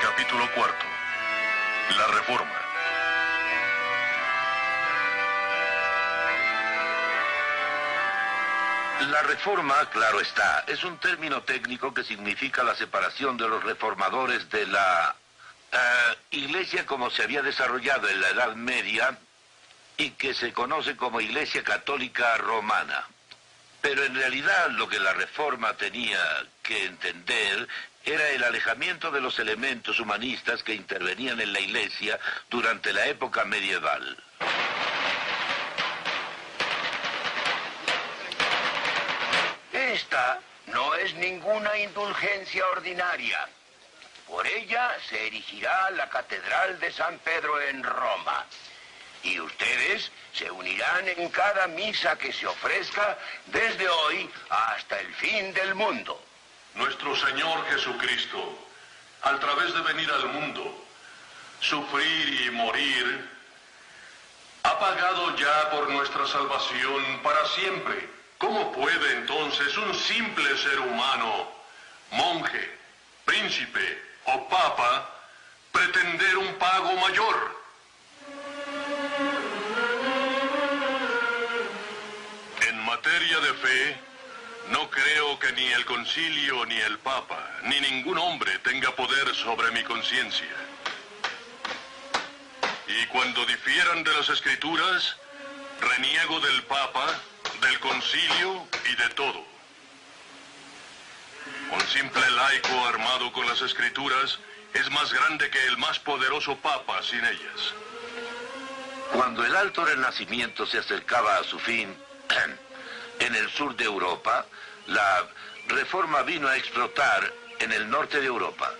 Capítulo cuarto. La Reforma. La Reforma, claro está, es un término técnico que significa la separación de los reformadores de la Iglesia como se había desarrollado en la Edad Media y que se conoce como Iglesia Católica Romana. Pero en realidad lo que la Reforma tenía que entender era el alejamiento de los elementos humanistas que intervenían en la Iglesia durante la época medieval. Esta no es ninguna indulgencia ordinaria. Por ella se erigirá la Catedral de San Pedro en Roma. Y ustedes se unirán en cada misa que se ofrezca desde hoy hasta el fin del mundo. Nuestro Señor Jesucristo, a través de venir al mundo, sufrir y morir, ha pagado ya por nuestra salvación para siempre. ¿Cómo puede entonces un simple ser humano, monje, príncipe o papa, pretender un pago mayor? En materia de fe, no creo que ni el concilio, ni el papa, ni ningún hombre tenga poder sobre mi conciencia. Y cuando difieran de las escrituras, reniego del papa, del concilio y de todo. Un simple laico armado con las escrituras es más grande que el más poderoso papa sin ellas. Cuando el Alto Renacimiento se acercaba a su fin, en el sur de Europa, la Reforma vino a explotar en el norte de Europa.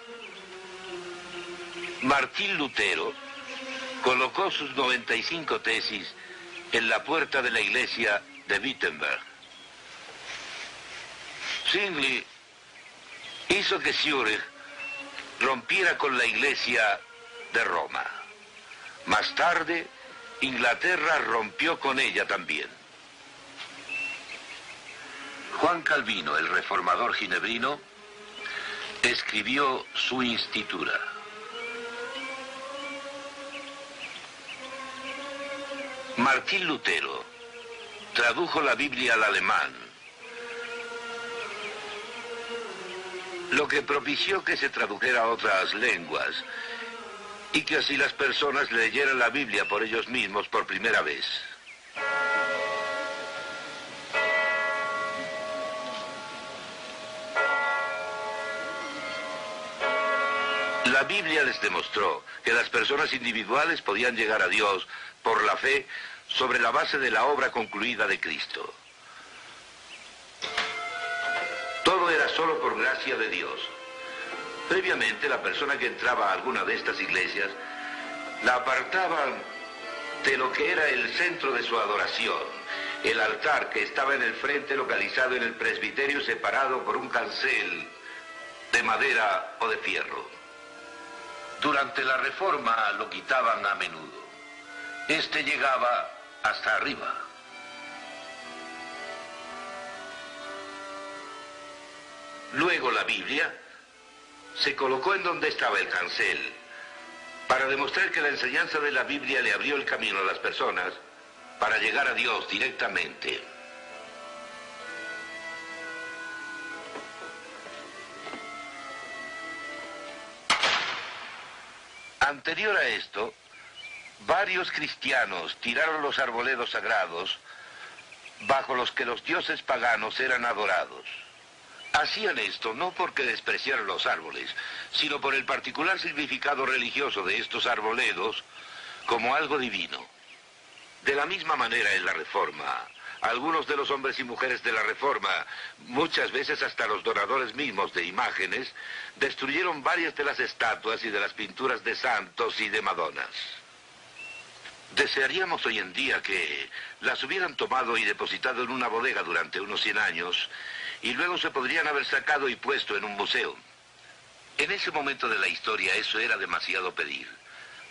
Martín Lutero colocó sus 95 tesis en la puerta de la iglesia de Wittenberg. Zwingli hizo que Zürich rompiera con la iglesia de Roma. Más tarde, Inglaterra rompió con ella también. Juan Calvino, el reformador ginebrino, escribió su Instituta. Martín Lutero tradujo la Biblia al alemán, lo que propició que se tradujera a otras lenguas y que así las personas leyeran la Biblia por ellos mismos por primera vez. La Biblia les demostró que las personas individuales podían llegar a Dios por la fe sobre la base de la obra concluida de Cristo. Todo era solo por gracia de Dios. Previamente, la persona que entraba a alguna de estas iglesias la apartaba de lo que era el centro de su adoración, el altar que estaba en el frente localizado en el presbiterio separado por un cancel de madera o de fierro. Durante la Reforma lo quitaban a menudo. Este llegaba hasta arriba. Luego la Biblia se colocó en donde estaba el cancel, para demostrar que la enseñanza de la Biblia le abrió el camino a las personas para llegar a Dios directamente. Anterior a esto, varios cristianos tiraron los arboledos sagrados bajo los que los dioses paganos eran adorados. Hacían esto no porque despreciaran los árboles, sino por el particular significado religioso de estos arboledos como algo divino. De la misma manera en la Reforma, algunos de los hombres y mujeres de la Reforma, muchas veces hasta los donadores mismos de imágenes, destruyeron varias de las estatuas y de las pinturas de santos y de madonas. Desearíamos hoy en día que las hubieran tomado y depositado en una bodega durante unos 100 años y luego se podrían haber sacado y puesto en un museo. En ese momento de la historia eso era demasiado pedir.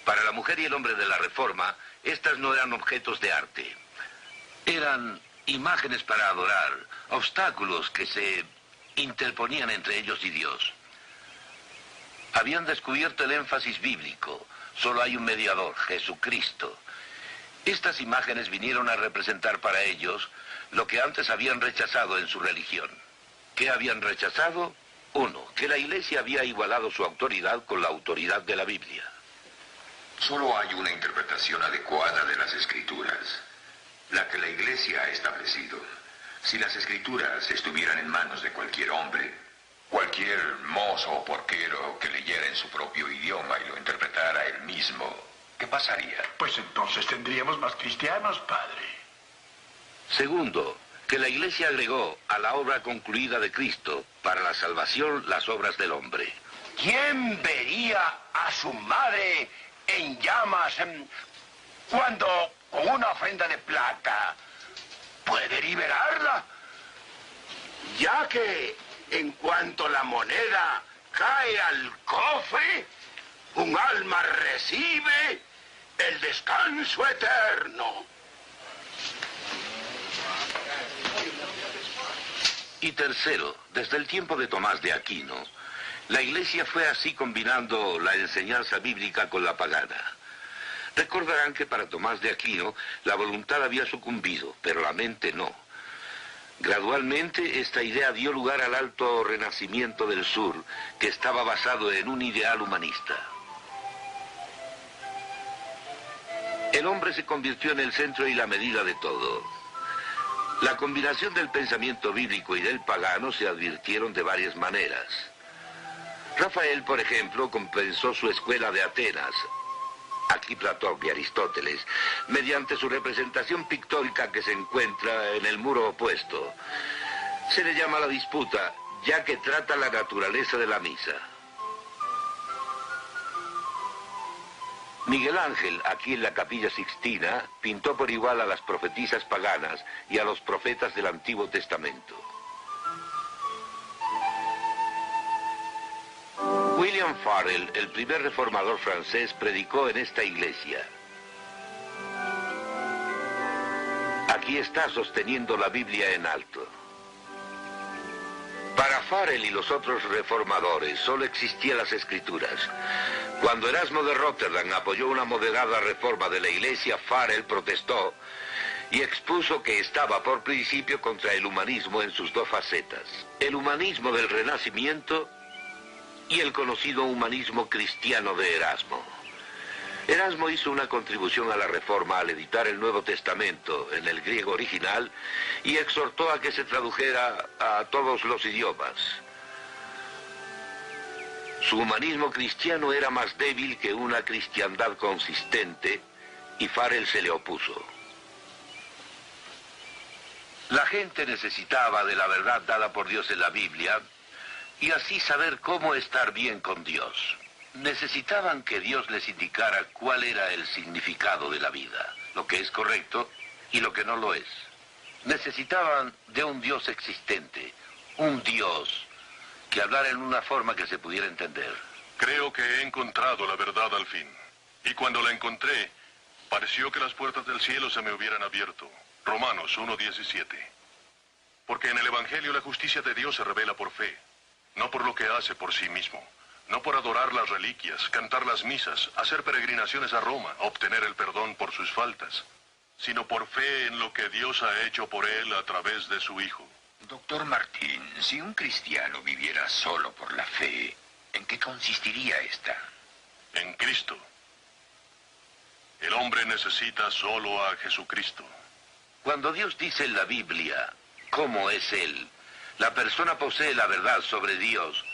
Para la mujer y el hombre de la Reforma, estas no eran objetos de arte. Eran imágenes para adorar, obstáculos que se interponían entre ellos y Dios. Habían descubierto el énfasis bíblico. Solo hay un mediador, Jesucristo. Estas imágenes vinieron a representar para ellos lo que antes habían rechazado en su religión. ¿Qué habían rechazado? 1. Que la Iglesia había igualado su autoridad con la autoridad de la Biblia. Solo hay una interpretación adecuada de las Escrituras, la que la Iglesia ha establecido. Si las Escrituras estuvieran en manos de cualquier hombre, cualquier mozo o porquero que leyera en su propio idioma y lo interpretara él mismo, ¿qué pasaría? Pues entonces tendríamos más cristianos, padre. 2. Que la Iglesia agregó a la obra concluida de Cristo para la salvación las obras del hombre. ¿Quién vería a su madre en llamas cuando con una ofrenda de plata puede liberarla? Ya que en cuanto la moneda cae al cofre, un alma recibe el descanso eterno. Y 3. Desde el tiempo de Tomás de Aquino, la Iglesia fue así combinando la enseñanza bíblica con la pagana. Recordarán que para Tomás de Aquino la voluntad había sucumbido, pero la mente no. Gradualmente esta idea dio lugar al alto renacimiento del sur, que estaba basado en un ideal humanista. El hombre se convirtió en el centro y la medida de todo. La combinación del pensamiento bíblico y del pagano se advirtieron de varias maneras. Rafael, por ejemplo, compensó su escuela de Atenas, aquí Platón y Aristóteles, mediante su representación pictórica que se encuentra en el muro opuesto. Se le llama la disputa, ya que trata la naturaleza de la misa. Miguel Ángel, aquí en la Capilla Sixtina, pintó por igual a las profetisas paganas y a los profetas del Antiguo Testamento. William Farel, el primer reformador francés, predicó en esta iglesia. Aquí está sosteniendo la Biblia en alto. Para Farel y los otros reformadores solo existían las Escrituras. Cuando Erasmo de Róterdam apoyó una moderada reforma de la Iglesia, Farel protestó y expuso que estaba por principio contra el humanismo en sus dos facetas: el humanismo del Renacimiento y el conocido humanismo cristiano de Erasmo. Erasmo hizo una contribución a la Reforma al editar el Nuevo Testamento en el griego original y exhortó a que se tradujera a todos los idiomas. Su humanismo cristiano era más débil que una cristiandad consistente y Farel se le opuso. La gente necesitaba de la verdad dada por Dios en la Biblia y así saber cómo estar bien con Dios. Necesitaban que Dios les indicara cuál era el significado de la vida, lo que es correcto y lo que no lo es. Necesitaban de un Dios existente, un Dios que hablara en una forma que se pudiera entender. Creo que he encontrado la verdad al fin. Y cuando la encontré, pareció que las puertas del cielo se me hubieran abierto. Romanos 1:17. Porque en el Evangelio la justicia de Dios se revela por fe, no por lo que hace por sí mismo. No por adorar las reliquias, cantar las misas, hacer peregrinaciones a Roma, obtener el perdón por sus faltas, sino por fe en lo que Dios ha hecho por él a través de su Hijo. Doctor Martín, si un cristiano viviera solo por la fe, ¿en qué consistiría esta? En Cristo. El hombre necesita solo a Jesucristo. Cuando Dios dice en la Biblia cómo es Él, la persona posee la verdad sobre Dios,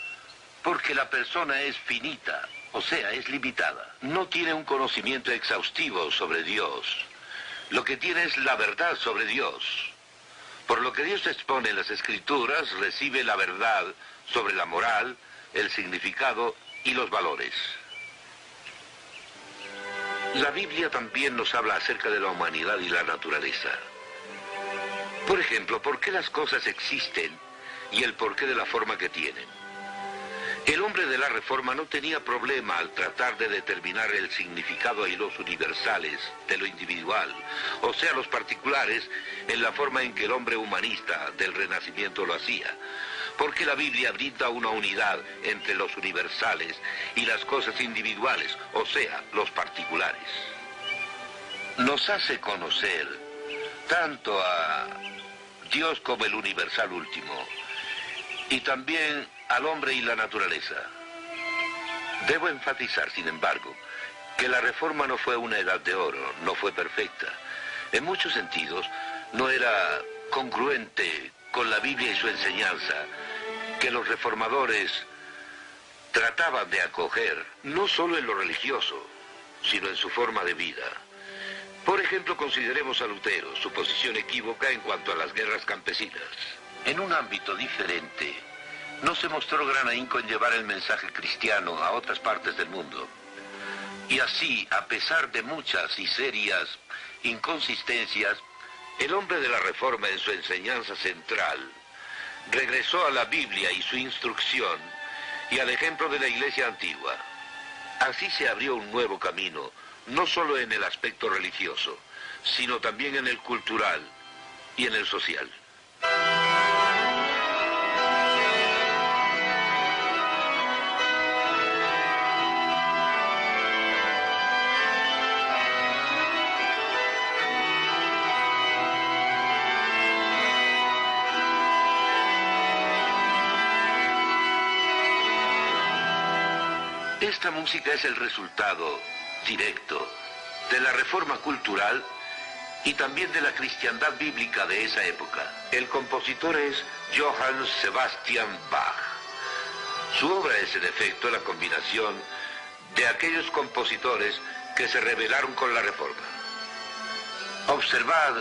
porque la persona es finita, o sea, es limitada. No tiene un conocimiento exhaustivo sobre Dios. Lo que tiene es la verdad sobre Dios. Por lo que Dios expone en las Escrituras, recibe la verdad sobre la moral, el significado y los valores. La Biblia también nos habla acerca de la humanidad y la naturaleza. Por ejemplo, ¿por qué las cosas existen y el porqué de la forma que tienen? El hombre de la Reforma no tenía problema al tratar de determinar el significado y los universales de lo individual, o sea, los particulares, en la forma en que el hombre humanista del Renacimiento lo hacía. porque la Biblia brinda una unidad entre los universales y las cosas individuales, o sea, los particulares. Nos hace conocer tanto a Dios como el universal último, y también al hombre y la naturaleza. Debo enfatizar, sin embargo, que la Reforma no fue una edad de oro, no fue perfecta. En muchos sentidos, no era congruente con la Biblia y su enseñanza, que los reformadores trataban de acoger, no solo en lo religioso, sino en su forma de vida. Por ejemplo, consideremos a Lutero, su posición equívoca en cuanto a las guerras campesinas. En un ámbito diferente, no se mostró gran ahínco en llevar el mensaje cristiano a otras partes del mundo. Y así, a pesar de muchas y serias inconsistencias, el hombre de la Reforma en su enseñanza central regresó a la Biblia y su instrucción y al ejemplo de la Iglesia antigua. Así se abrió un nuevo camino, no solo en el aspecto religioso, sino también en el cultural y en el social. Esta música es el resultado directo de la reforma cultural y también de la cristiandad bíblica de esa época. El compositor es Johann Sebastian Bach. Su obra es en efecto la combinación de aquellos compositores que se rebelaron con la reforma. Observad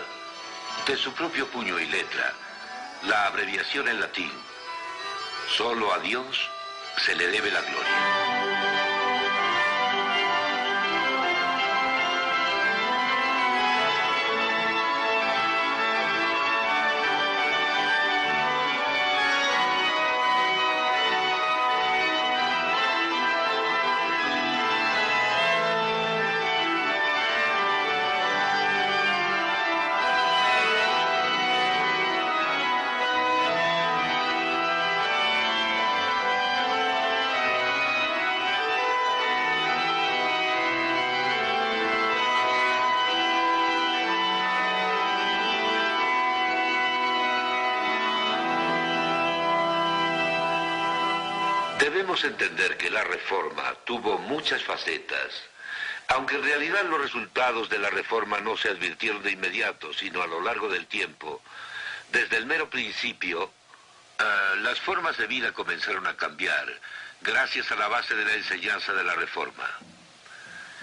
de su propio puño y letra la abreviación en latín: solo a Dios se le debe la gloria. Debemos entender que la Reforma tuvo muchas facetas, aunque en realidad los resultados de la Reforma no se advirtieron de inmediato, sino a lo largo del tiempo. Desde el mero principio, las formas de vida comenzaron a cambiar, gracias a la base de la enseñanza de la Reforma.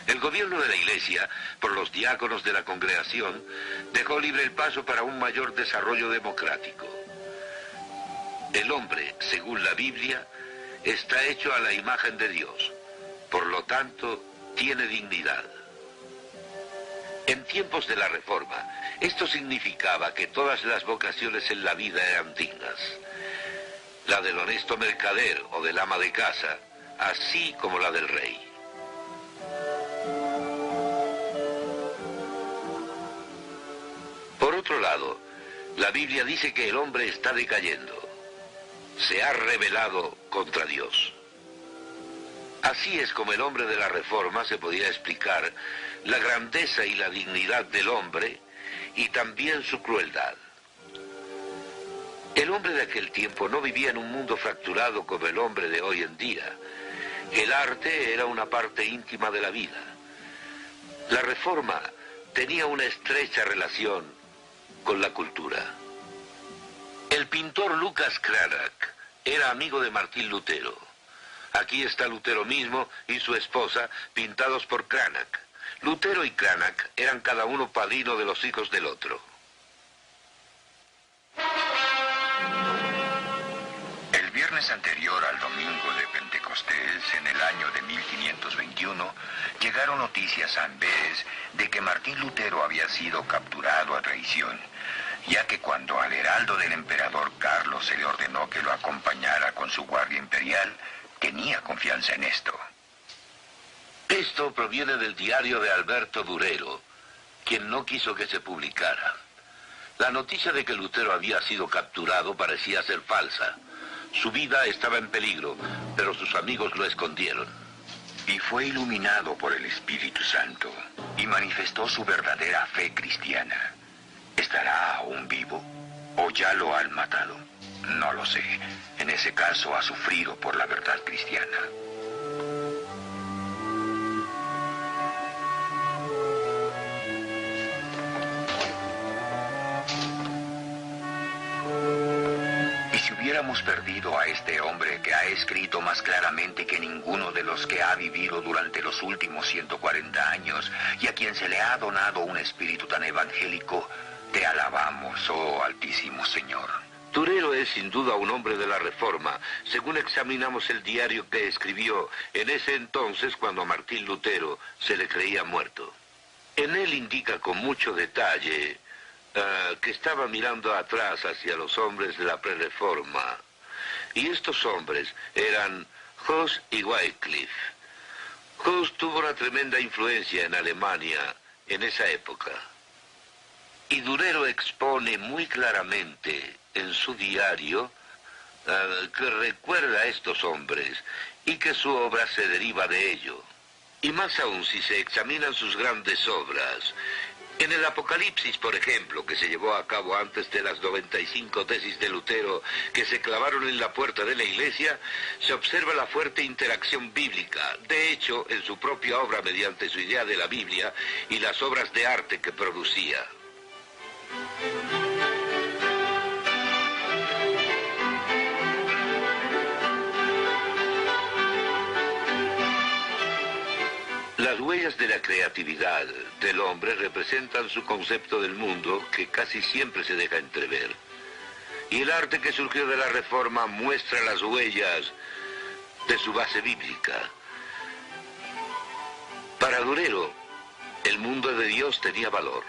El gobierno de la Iglesia, por los diáconos de la congregación, dejó libre el paso para un mayor desarrollo democrático. El hombre, según la Biblia, está hecho a la imagen de Dios, por lo tanto, tiene dignidad. En tiempos de la Reforma, esto significaba que todas las vocaciones en la vida eran dignas. La del honesto mercader o del ama de casa, así como la del rey. Por otro lado, la Biblia dice que el hombre está decayendo. Se ha rebelado contra Dios. Así es como el hombre de la Reforma se podía explicar la grandeza y la dignidad del hombre y también su crueldad. El hombre de aquel tiempo no vivía en un mundo fracturado como el hombre de hoy en día. El arte era una parte íntima de la vida. La Reforma tenía una estrecha relación con la cultura. El pintor Lucas Cranach era amigo de Martín Lutero. Aquí está Lutero mismo y su esposa pintados por Cranach. Lutero y Cranach eran cada uno padrino de los hijos del otro. El viernes anterior al domingo de Pentecostés, en el año de 1521, llegaron noticias a Amberes de que Martín Lutero había sido capturado a traición, ya que cuando al heraldo del emperador Carlos se le ordenó que lo acompañara con su guardia imperial, tenía confianza en esto. Esto proviene del diario de Alberto Durero, quien no quiso que se publicara. La noticia de que Lutero había sido capturado parecía ser falsa. Su vida estaba en peligro, pero sus amigos lo escondieron. Y fue iluminado por el Espíritu Santo y manifestó su verdadera fe cristiana. ¿Estará aún vivo o ya lo han matado? No lo sé. En ese caso ha sufrido por la verdad cristiana. Si hubiéramos perdido a este hombre que ha escrito más claramente que ninguno de los que ha vivido durante los últimos 140 años y a quien se le ha donado un espíritu tan evangélico, te alabamos, oh Altísimo Señor. Durero es sin duda un hombre de la Reforma, según examinamos el diario que escribió en ese entonces cuando a Martín Lutero se le creía muerto. En él indica con mucho detalle que estaba mirando atrás hacia los hombres de la Prereforma. Y estos hombres eran Hus y Wycliffe. Hus tuvo una tremenda influencia en Alemania en esa época. Y Durero expone muy claramente en su diario que recuerda a estos hombres y que su obra se deriva de ello. Y más aún si se examinan sus grandes obras. En el Apocalipsis, por ejemplo, que se llevó a cabo antes de las 95 tesis de Lutero que se clavaron en la puerta de la iglesia, se observa la fuerte interacción bíblica. De hecho, en su propia obra mediante su idea de la Biblia y las obras de arte que producía. Las huellas de la creatividad del hombre representan su concepto del mundo que casi siempre se deja entrever. Y el arte que surgió de la Reforma muestra las huellas de su base bíblica. Para Durero, el mundo de Dios tenía valor,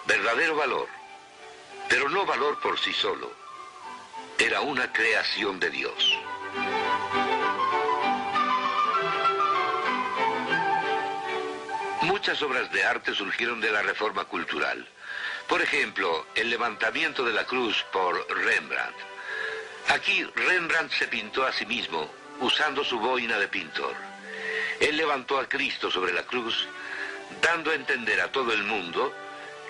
verdadero valor, pero no valor por sí solo. Era una creación de Dios. Muchas obras de arte surgieron de la Reforma cultural. Por ejemplo, el levantamiento de la cruz por Rembrandt. Aquí Rembrandt se pintó a sí mismo usando su boina de pintor. Él levantó a Cristo sobre la cruz, dando a entender a todo el mundo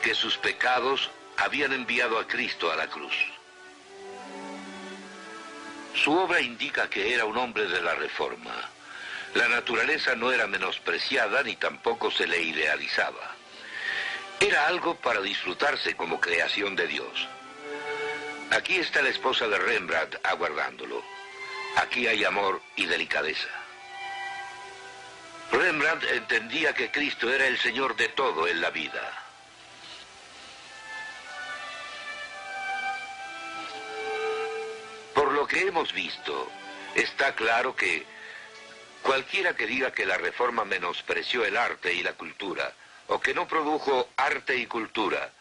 que sus pecados habían enviado a Cristo a la cruz. Su obra indica que era un hombre de la Reforma. La naturaleza no era menospreciada ni tampoco se le idealizaba. Era algo para disfrutarse como creación de Dios. Aquí está la esposa de Rembrandt aguardándolo. Aquí hay amor y delicadeza. Rembrandt entendía que Cristo era el Señor de todo en la vida. Por lo que hemos visto, está claro que cualquiera que diga que la Reforma menospreció el arte y la cultura, o que no produjo arte y cultura,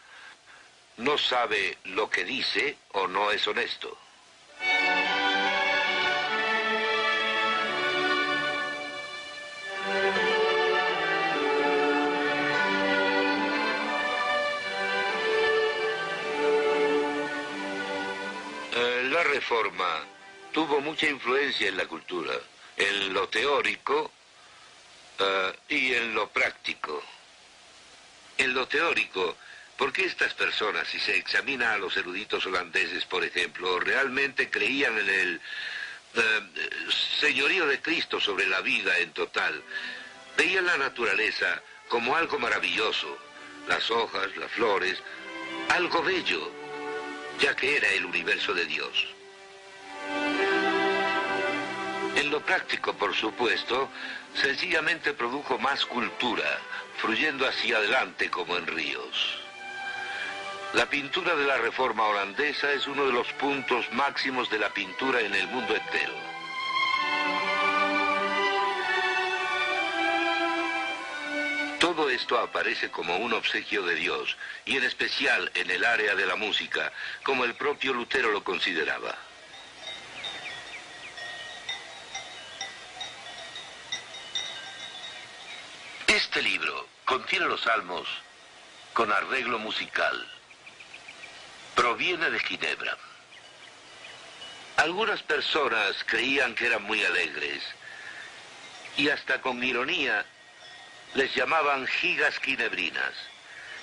no sabe lo que dice o no es honesto. La Reforma tuvo mucha influencia en la cultura, en lo teórico y en lo práctico. En lo teórico, porque estas personas, si se examina a los eruditos holandeses, por ejemplo, realmente creían en el señorío de Cristo sobre la vida en total. Veían la naturaleza como algo maravilloso, las hojas, las flores, algo bello, ya que era el universo de Dios. En lo práctico, por supuesto, sencillamente produjo más cultura, fluyendo hacia adelante como en ríos. La pintura de la Reforma holandesa es uno de los puntos máximos de la pintura en el mundo entero. Todo esto aparece como un obsequio de Dios, y en especial en el área de la música, como el propio Lutero lo consideraba. Este libro contiene los salmos con arreglo musical. Proviene de Ginebra. Algunas personas creían que eran muy alegres y hasta con ironía les llamaban gigas ginebrinas.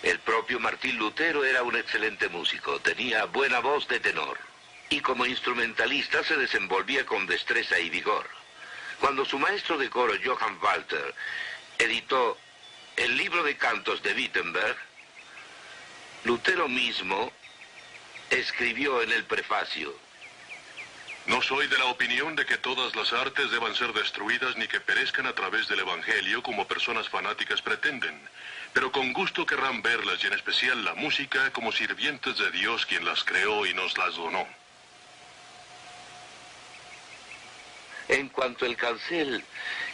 El propio Martín Lutero era un excelente músico, tenía buena voz de tenor y como instrumentalista se desenvolvía con destreza y vigor. Cuando su maestro de coro, Johann Walter, editó el libro de cantos de Wittenberg, Lutero mismo escribió en el prefacio: No soy de la opinión de que todas las artes deban ser destruidas ni que perezcan a través del Evangelio como personas fanáticas pretenden, pero con gusto querrán verlas y en especial la música como sirvientes de Dios quien las creó y nos las donó. En cuanto el cancel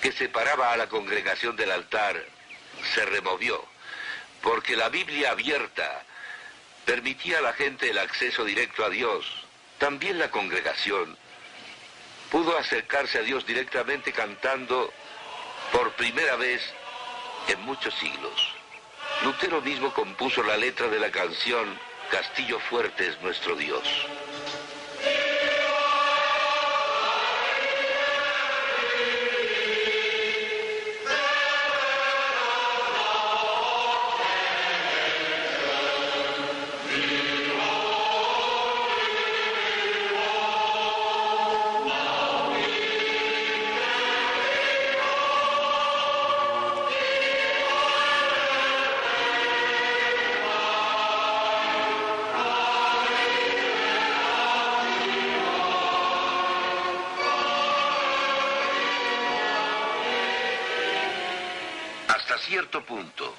que separaba a la congregación del altar se removió, porque la Biblia abierta permitía a la gente el acceso directo a Dios, también la congregación pudo acercarse a Dios directamente cantando por primera vez en muchos siglos. Lutero mismo compuso la letra de la canción Castillo fuerte es nuestro Dios. Hasta cierto punto,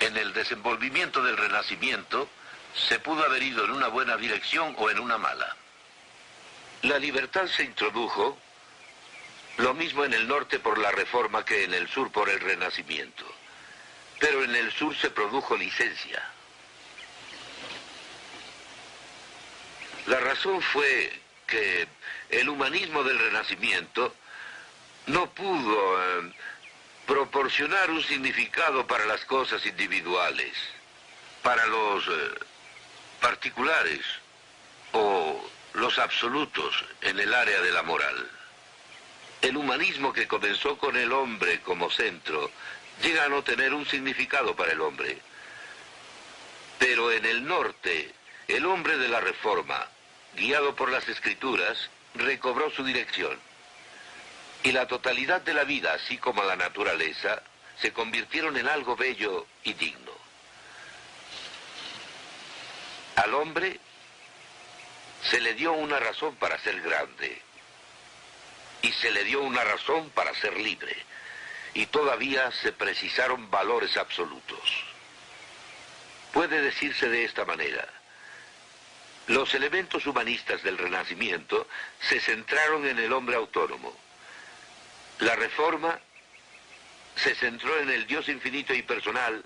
en el desenvolvimiento del Renacimiento, se pudo haber ido en una buena dirección o en una mala. La libertad se introdujo, lo mismo en el norte por la Reforma que en el sur por el Renacimiento. Pero en el sur se produjo licencia. La razón fue que el humanismo del Renacimiento no pudo proporcionar un significado para las cosas individuales, para los particulares o los absolutos en el área de la moral. El humanismo que comenzó con el hombre como centro llega a no tener un significado para el hombre. Pero en el norte, el hombre de la Reforma, guiado por las Escrituras, recobró su dirección. Y la totalidad de la vida, así como la naturaleza, se convirtieron en algo bello y digno. Al hombre se le dio una razón para ser grande y se le dio una razón para ser libre, y todavía se precisaron valores absolutos. Puede decirse de esta manera: los elementos humanistas del Renacimiento se centraron en el hombre autónomo. La Reforma se centró en el Dios infinito y personal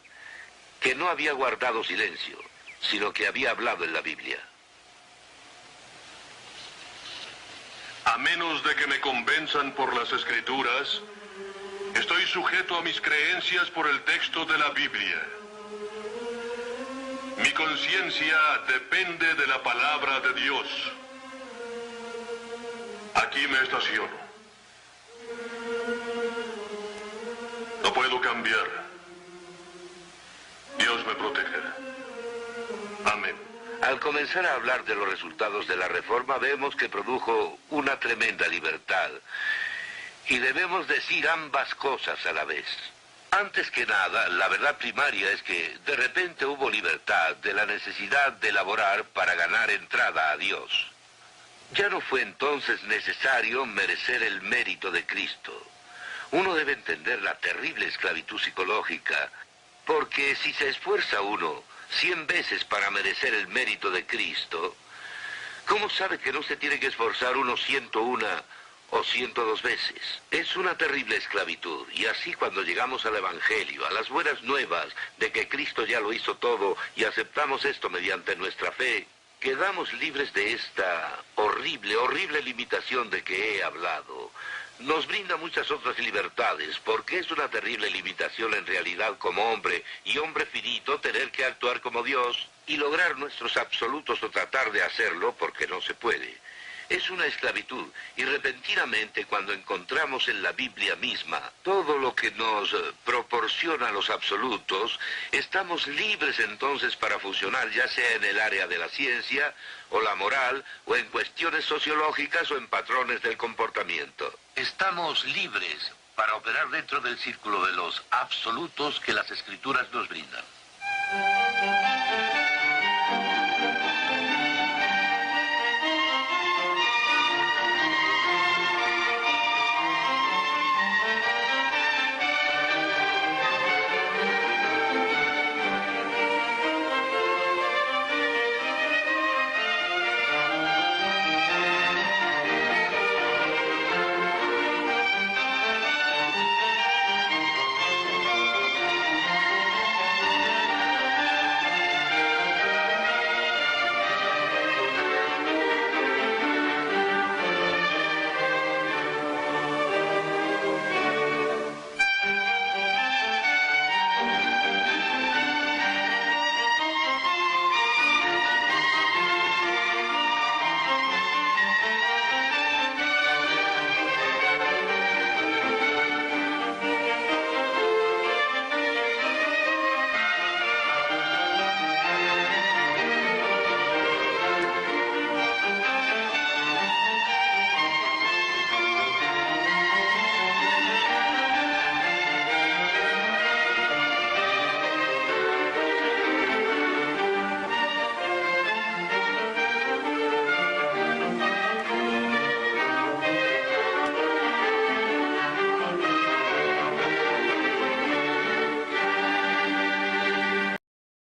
que no había guardado silencio, sino que había hablado en la Biblia. A menos de que me convenzan por las Escrituras, estoy sujeto a mis creencias por el texto de la Biblia. Mi conciencia depende de la palabra de Dios. Aquí me estaciono. No puedo cambiar. Dios me protegerá. Amén. Al comenzar a hablar de los resultados de la Reforma, vemos que produjo una tremenda libertad. Y debemos decir ambas cosas a la vez. Antes que nada, la verdad primaria es que de repente hubo libertad de la necesidad de laborar para ganar entrada a Dios. Ya no fue entonces necesario merecer el mérito de Cristo. Uno debe entender la terrible esclavitud psicológica, porque si se esfuerza uno 100 veces para merecer el mérito de Cristo, ¿cómo sabe que no se tiene que esforzar uno 101 o 102 veces? Es una terrible esclavitud, y así cuando llegamos al Evangelio, a las buenas nuevas de que Cristo ya lo hizo todo y aceptamos esto mediante nuestra fe, quedamos libres de esta horrible, horrible limitación de que he hablado. Nos brinda muchas otras libertades, porque es una terrible limitación en realidad como hombre y hombre finito tener que actuar como Dios y lograr nuestros absolutos o tratar de hacerlo porque no se puede. Es una esclavitud, y repentinamente cuando encontramos en la Biblia misma todo lo que nos proporciona los absolutos, estamos libres entonces para funcionar, ya sea en el área de la ciencia o la moral, o en cuestiones sociológicas o en patrones del comportamiento. Estamos libres para operar dentro del círculo de los absolutos que las Escrituras nos brindan.